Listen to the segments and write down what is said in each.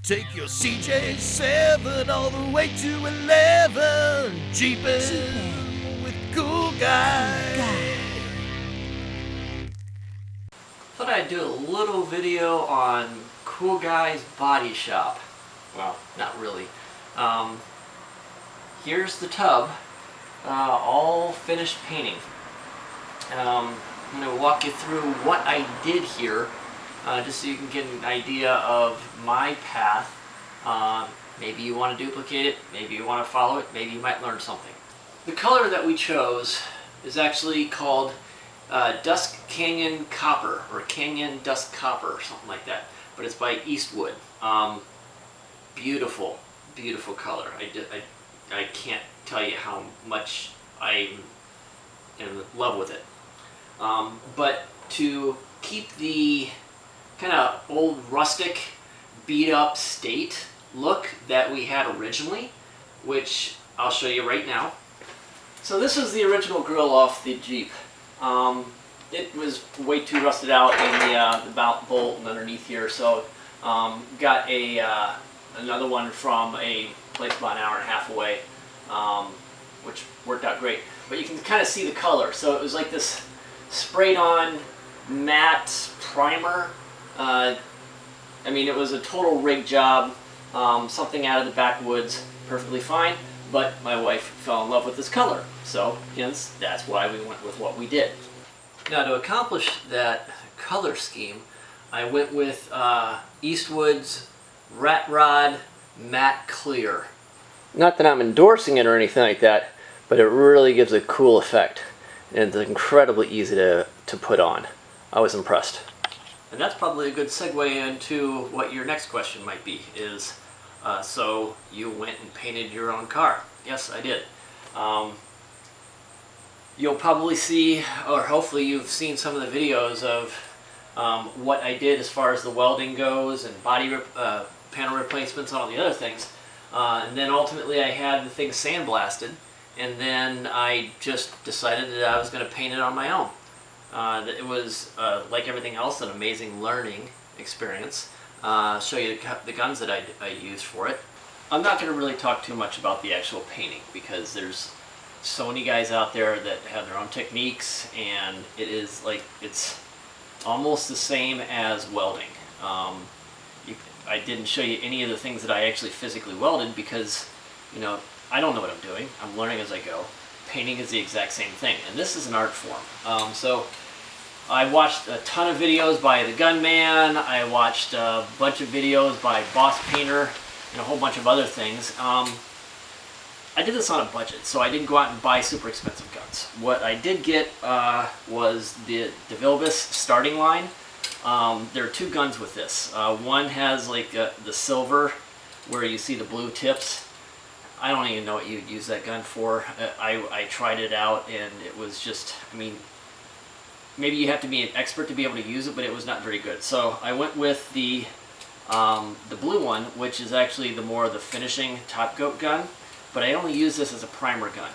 Take your CJ7 all the way to 11. Jeepin' with cool guy. Thought I'd do a little video on Cool Guy's Body Shop. Well, not really. Here's the tub, all finished painting. I'm going to walk you through what I did here, just so you can get an idea of my path. Maybe you want to duplicate it, maybe you want to follow it, maybe you might learn something. The color that we chose is actually called Dusk Canyon Copper, or Canyon Dusk Copper, or something like that. But it's by Eastwood. Beautiful, beautiful color. I can't tell you how much I'm in love with it. But to keep the kind of old rustic, beat up state look that we had originally, which I'll show you right now. So this is the original grill off the Jeep. It was way too rusted out in the mount bolt and underneath here, so got another one from a place about an hour and a half away, which worked out great. But you can kind of see the color. So it was like this sprayed on matte primer. I mean, it was a total rig job, something out of the backwoods, perfectly fine, but my wife fell in love with this color, so hence that's why we went with what we did. Now, to accomplish that color scheme, I went with Eastwood's Rat Rod Matte Clear. Not that I'm endorsing it or anything like that, but it really gives a cool effect, and it's incredibly easy to put on. I was impressed. And that's probably a good segue into what your next question might be, is so you went and painted your own car. Yes, I did. You'll probably see, or hopefully you've seen some of the videos of what I did as far as the welding goes and body panel replacements and all the other things. And then ultimately I had the thing sandblasted, and then I just decided that I was going to paint it on my own. It was, like everything else, an amazing learning experience. I'll show you the guns that I used for it. I'm not going to really talk too much about the actual painting, because there's so many guys out there that have their own techniques, and it is like, it's almost the same as welding. I didn't show you any of the things that I actually physically welded because, you know, I don't know what I'm doing. I'm learning as I go. Painting is the exact same thing, and this is an art form. So I watched a ton of videos by the Gunman. I watched a bunch of videos by Boss Painter and a whole bunch of other things. I did this on a budget, so I didn't go out and buy super expensive guns. What I did get was the DeVilbiss starting line. There are two guns with this. One has like the silver, where you see the blue tips. I don't even know what you'd use that gun for. I tried it out, and it was just, I mean, maybe you have to be an expert to be able to use it, but it was not very good. So I went with the blue one, which is actually the finishing top coat gun, but I only use this as a primer gun.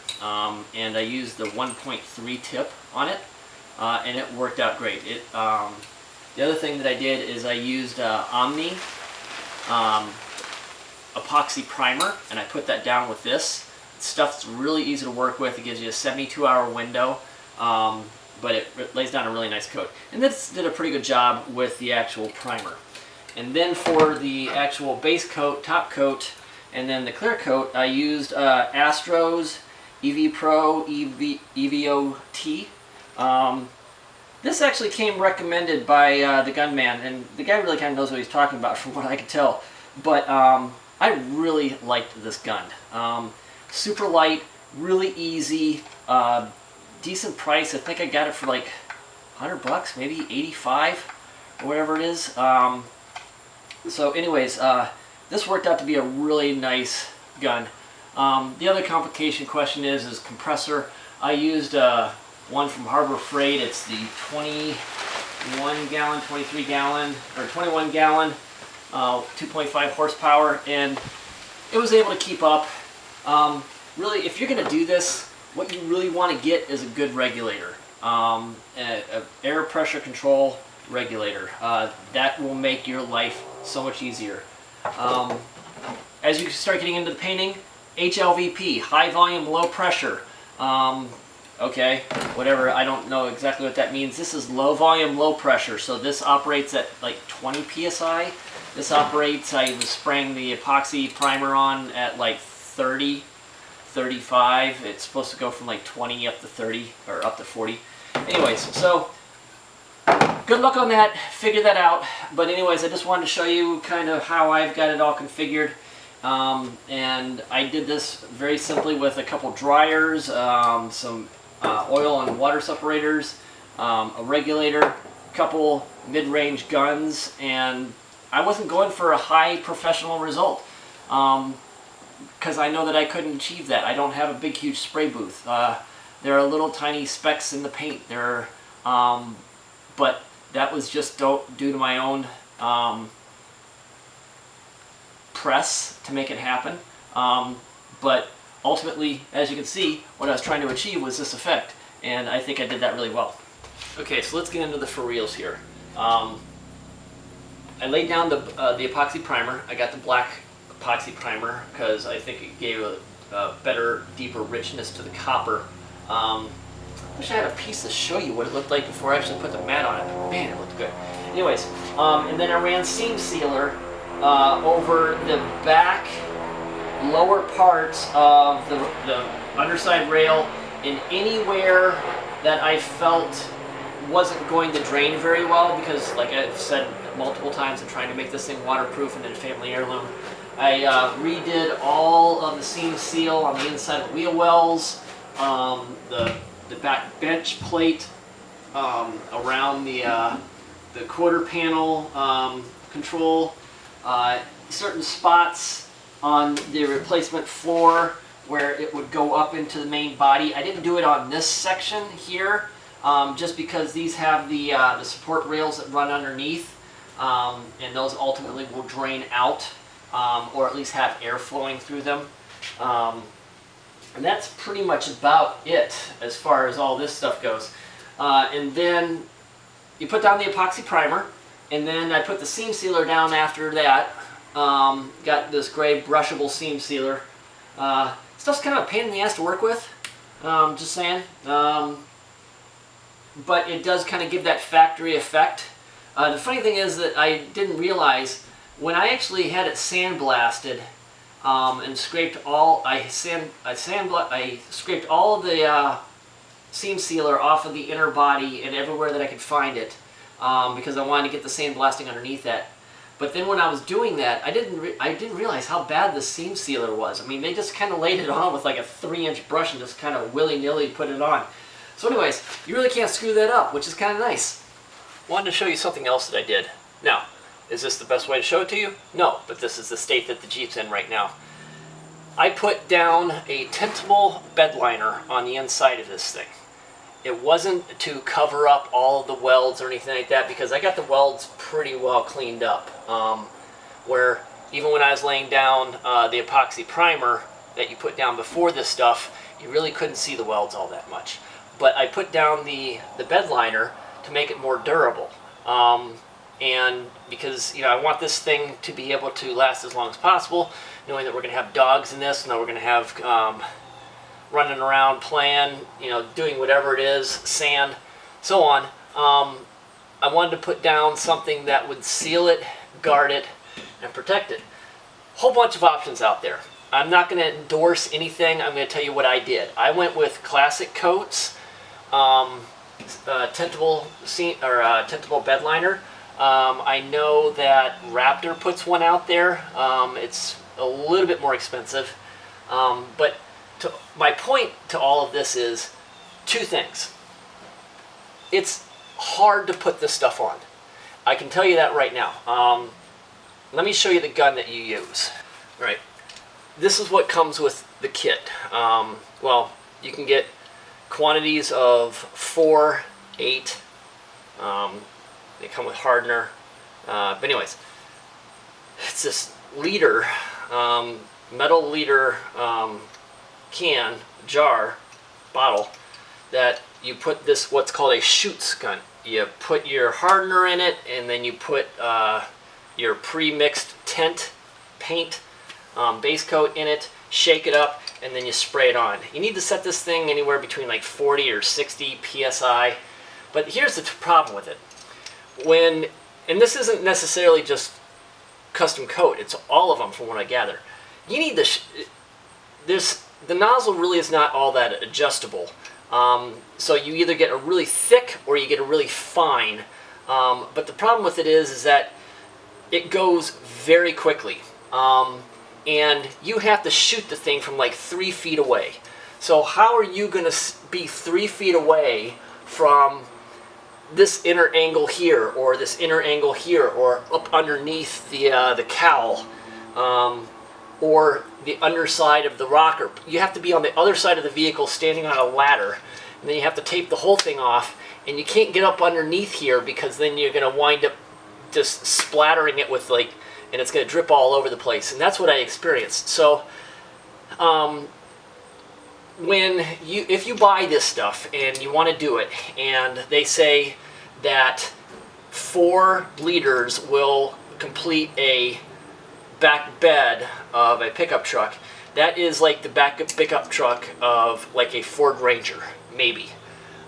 And I used the 1.3 tip on it, and it worked out great. The other thing that I did is I used Omni Epoxy primer, and I put that down with this. Stuff's really easy to work with. It gives you a 72-hour window, but it lays down a really nice coat. And this did a pretty good job with the actual primer. And then for the actual base coat, top coat, and then the clear coat, I used Astro's EV Pro EVOT. This actually came recommended by the Gunman, and the guy really kind of knows what he's talking about from what I could tell. But I really liked this gun. Super light, really easy, decent price. I think I got it for like $100, maybe 85 or whatever it is. So anyways, this worked out to be a really nice gun. The other complication question is compressor. I used one from Harbor Freight. It's the 21 gallon, 23 gallon, or 21 gallon, 2.5 horsepower, and it was able to keep up. Really, if you're going to do this, what you really want to get is a good regulator, an air pressure control regulator. That will make your life so much easier. As you start getting into the painting, HLVP, high volume, low pressure. Okay, whatever, I don't know exactly what that means. This is low volume, low pressure, so this operates at like 20 psi. This operates, I was spraying the epoxy primer on at like 30, 35. It's supposed to go from like 20 up to 30, or up to 40. Anyways, so good luck on that, figure that out. But anyways, I just wanted to show you kind of how I've got it all configured. And I did this very simply with a couple dryers, some oil and water separators, a regulator, a couple mid-range guns, and I wasn't going for a high professional result because I know that I couldn't achieve that. I don't have a big huge spray booth. There are little tiny specks in the paint there, but that was just due to my own press to make it happen. But ultimately, as you can see, what I was trying to achieve was this effect, and I think I did that really well. Okay, so let's get into the for reals here. I laid down the epoxy primer. I got the black epoxy primer because I think it gave a better, deeper richness to the copper. Wish I had a piece to show you what it looked like before I actually put the mat on it. But man, it looked good. Anyways, and then I ran seam sealer over the back lower parts of the underside rail in anywhere that I felt wasn't going to drain very well, because like I've said multiple times, I'm trying to make this thing waterproof and in family heirloom. I redid all of the seam seal on the inside of the wheel wells, the back bench plate, around the quarter panel control, certain spots on the replacement floor where it would go up into the main body. I didn't do it on this section here, just because these have the support rails that run underneath, and those ultimately will drain out, or at least have air flowing through them. And that's pretty much about it as far as all this stuff goes. And then you put down the epoxy primer, and then I put the seam sealer down after that. Got this gray brushable seam sealer. Stuff's kind of a pain in the ass to work with, just saying. But it does kind of give that factory effect. The funny thing is that I didn't realize when I actually had it sandblasted and scraped all, I scraped all of the seam sealer off of the inner body and everywhere that I could find it, because I wanted to get the sandblasting underneath that. But then when I was doing that, I didn't realize how bad the seam sealer was. I mean, they just kind of laid it on with like a 3-inch brush and just kind of willy-nilly put it on. So anyways, you really can't screw that up, which is kind of nice. Wanted to show you something else that I did. Now, is this the best way to show it to you? No, but this is the state that the Jeep's in right now. I put down a Tintable Bedliner on the inside of this thing. It wasn't to cover up all of the welds or anything like that, because I got the welds pretty well cleaned up. Where even when I was laying down the epoxy primer that you put down before this stuff, you really couldn't see the welds all that much. But I put down the bed liner to make it more durable. And because, you know, I want this thing to be able to last as long as possible, knowing that we're going to have dogs in this, and that we're going to have running around, playing, you know, doing whatever it is, sand, so on. I wanted to put down something that would seal it, guard it, and protect it. Whole bunch of options out there. I'm not going to endorse anything. I'm going to tell you what I did. I went with classic coats, tintable Bedliner. I know that Raptor puts one out there. It's a little bit more expensive, but my point to all of this is two things. It's hard to put this stuff on. I can tell you that right now. Let me show you the gun that you use. All right. This is what comes with the kit. Well, you can get quantities of 4, 8. They come with hardener. But anyways, it's this liter, metal liter jar, bottle, that you put this, what's called a Schutz gun. You put your hardener in it, and then you put your pre-mixed tint paint, base coat in it, shake it up, and then you spray it on. You need to set this thing anywhere between like 40 or 60 psi. But here's the problem with it. And this isn't necessarily just custom coat, it's all of them from what I gather. You need the nozzle really is not all that adjustable. So you either get a really thick or you get a really fine. But the problem with it is that it goes very quickly. And you have to shoot the thing from like 3 feet away. So how are you going to be 3 feet away from this inner angle here, or this inner angle here, or up underneath the cowl, or the underside of the rocker? You have to be on the other side of the vehicle standing on a ladder, and then you have to tape the whole thing off, and you can't get up underneath here because then you're going to wind up just splattering it with like, and it's going to drip all over the place. And that's what I experienced. So if you buy this stuff and you want to do it, and they say that 4 liters will complete a back bed of a pickup truck, that is like the back pickup truck of like a Ford Ranger, maybe.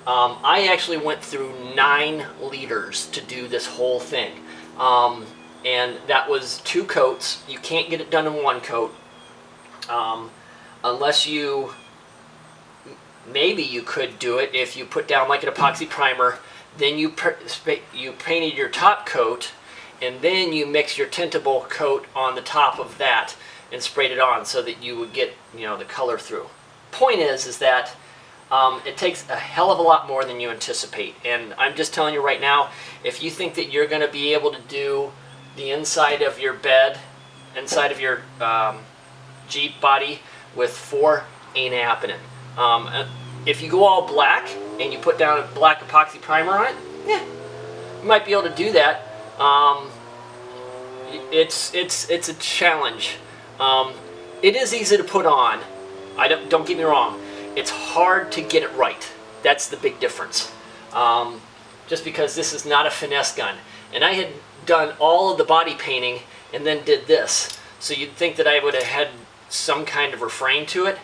I actually went through 9 liters to do this whole thing. And that was 2 coats. You can't get it done in 1 coat. Unless maybe you could do it if you put down like an epoxy primer, then you painted your top coat, and then you mix your tintable coat on the top of that and sprayed it on so that you would get, the color through. Point is that it takes a hell of a lot more than you anticipate. And I'm just telling you right now, if you think that you're going to be able to do the inside of your bed, inside of your Jeep body with 4, ain't happening. If you go all black and you put down a black epoxy primer on it, yeah, you might be able to do that. It's a challenge. It is easy to put on. Don't get me wrong. It's hard to get it right. That's the big difference. Just because this is not a finesse gun. And I had done all of the body painting and then did this. So you'd think that I would have had some kind of refrain to it.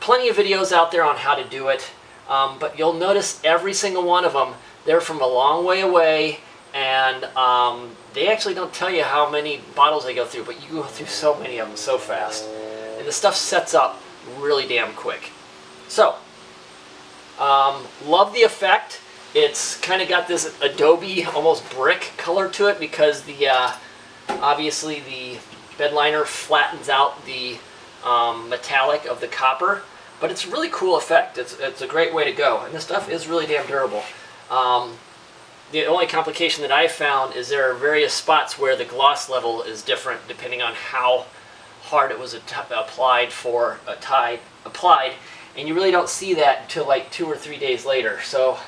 Plenty of videos out there on how to do it. But you'll notice every single one of them, they're from a long way away. And they actually don't tell you how many bottles they go through. But you go through so many of them so fast. And the stuff sets up really damn quick. So, love the effect. It's kind of got this adobe, almost brick color to it because obviously the bedliner flattens out the metallic of the copper. But it's a really cool effect. It's a great way to go. And this stuff is really damn durable. The only complication that I've found is there are various spots where the gloss level is different depending on how hard it was applied, and you really don't see that until like 2 or 3 days later. So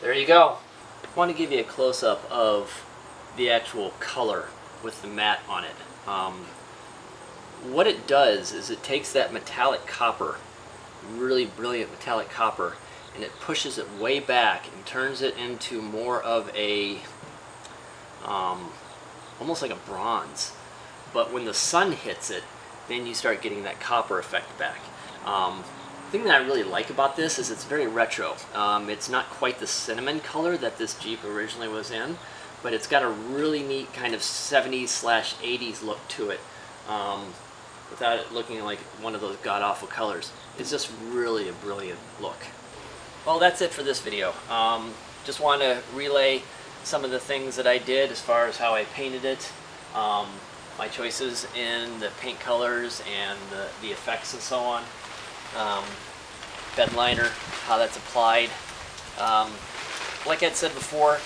there you go. I want to give you a close-up of the actual color with the matte on it. What it does is it takes that metallic copper, really brilliant metallic copper, and it pushes it way back and turns it into more of a almost like a bronze. But when the sun hits it, then you start getting that copper effect back. The thing that I really like about this is it's very retro. It's not quite the cinnamon color that this Jeep originally was in, but it's got a really neat kind of 70s/80s look to it, without it looking like one of those god-awful colors. It's just really a brilliant look. Well, that's it for this video. Just want to relay some of the things that I did as far as how I painted it, my choices in the paint colors and the effects and so on. Bedliner, how that's applied. Like I said before,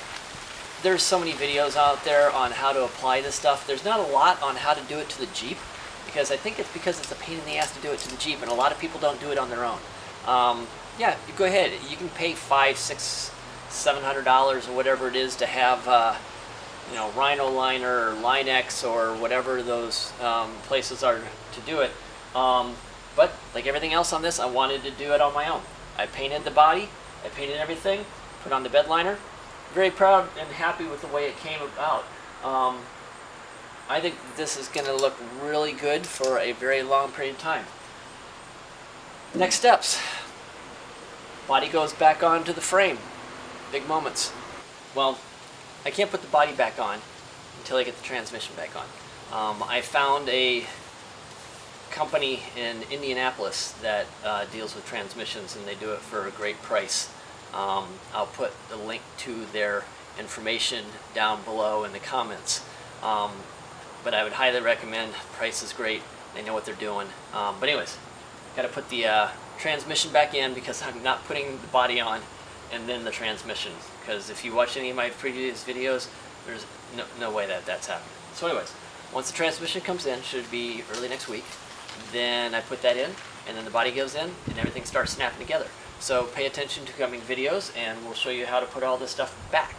there's so many videos out there on how to apply this stuff. There's not a lot on how to do it to the Jeep, because I think it's because it's a pain in the ass to do it to the Jeep, and a lot of people don't do it on their own. Yeah, you go ahead. You can pay $500, $600, $700 or whatever it is to have, Rhino Liner or Line-X or whatever those places are to do it. But like everything else on this, I wanted to do it on my own. I painted the body, I painted everything, put on the bed liner. Very proud and happy with the way it came about. I think this is going to look really good for a very long period of time. Next steps. Body goes back onto the frame. Big moments. Well, I can't put the body back on until I get the transmission back on. I found a company in Indianapolis that deals with transmissions, and they do it for a great price. I'll put the link to their information down below in the comments. But I would highly recommend. Price is great. They know what they're doing. But anyways, got to put the transmission back in because I'm not putting the body on and then the transmission. Because if you watch any of my previous videos, there's no way that that's happening. So anyways, once the transmission comes in, should be early next week, then I put that in, and then the body goes in, and everything starts snapping together. So pay attention to coming videos, and we'll show you how to put all this stuff back.